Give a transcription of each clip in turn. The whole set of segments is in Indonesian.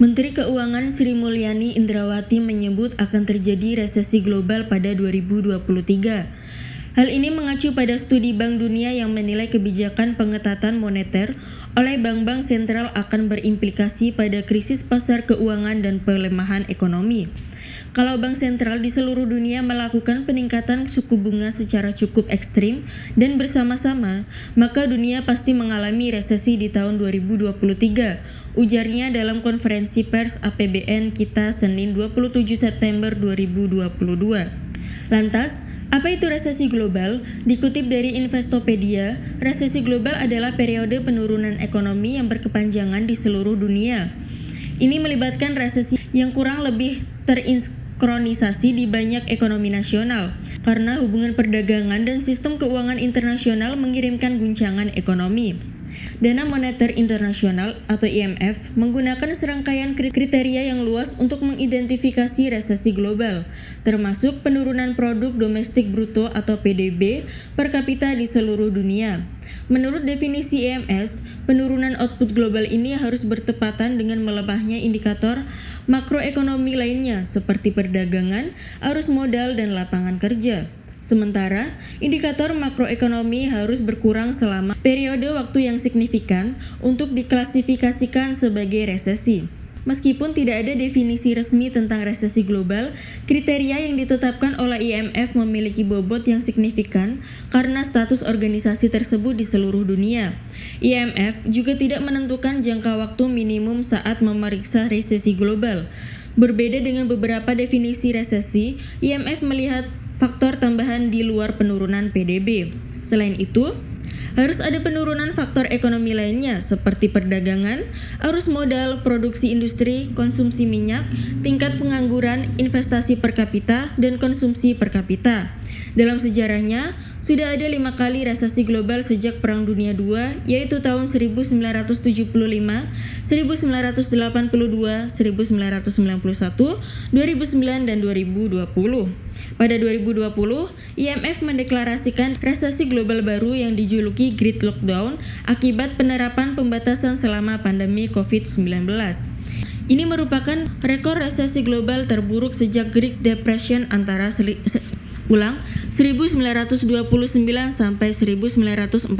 Menteri Keuangan Sri Mulyani Indrawati menyebut akan terjadi resesi global pada 2023. Hal ini mengacu pada studi Bank Dunia yang menilai kebijakan pengetatan moneter oleh bank-bank sentral akan berimplikasi pada krisis pasar keuangan dan pelemahan ekonomi. Kalau bank sentral di seluruh dunia melakukan peningkatan suku bunga secara cukup ekstrim dan bersama-sama, maka dunia pasti mengalami resesi di tahun 2023, ujarnya dalam konferensi pers APBN kita Senin 27 September 2022. Lantas, apa itu resesi global? Dikutip dari Investopedia, resesi global adalah periode penurunan ekonomi yang berkepanjangan di seluruh dunia. Ini melibatkan resesi yang kurang lebih terinkronisasi di banyak ekonomi nasional, karena hubungan perdagangan dan sistem keuangan internasional mengirimkan guncangan ekonomi. Dana Moneter Internasional atau IMF menggunakan serangkaian kriteria yang luas untuk mengidentifikasi resesi global, termasuk penurunan produk domestik bruto atau PDB per kapita di seluruh dunia. Menurut definisi IMF, penurunan output global ini harus bertepatan dengan melemahnya indikator makroekonomi lainnya seperti perdagangan, arus modal, dan lapangan kerja. Sementara, indikator makroekonomi harus berkurang selama periode waktu yang signifikan untuk diklasifikasikan sebagai resesi. Meskipun tidak ada definisi resmi tentang resesi global, kriteria yang ditetapkan oleh IMF memiliki bobot yang signifikan karena status organisasi tersebut di seluruh dunia. IMF juga tidak menentukan jangka waktu minimum saat memeriksa resesi global. Berbeda dengan beberapa definisi resesi, IMF melihat faktor tambahan di luar penurunan PDB. Selain itu, harus ada penurunan faktor ekonomi lainnya seperti perdagangan, arus modal, produksi industri, konsumsi minyak, tingkat pengangguran, investasi per kapita, dan konsumsi per kapita. Dalam sejarahnya, sudah ada 5 kali resesi global sejak Perang Dunia II, yaitu tahun 1975, 1982, 1991, 2009, dan 2020. Pada 2020, IMF mendeklarasikan resesi global baru yang dijuluki Great Lockdown akibat penerapan pembatasan selama pandemi COVID-19. Ini merupakan rekor resesi global terburuk sejak Great Depression antara 1929 sampai 1941.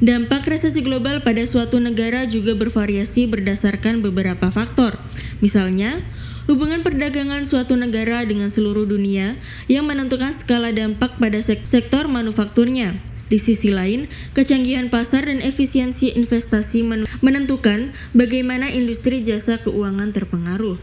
Dampak resesi global pada suatu negara juga bervariasi berdasarkan beberapa faktor. Misalnya, hubungan perdagangan suatu negara dengan seluruh dunia yang menentukan skala dampak pada sektor manufakturnya. Di sisi lain, kecanggihan pasar dan efisiensi investasi menentukan bagaimana industri jasa keuangan terpengaruh.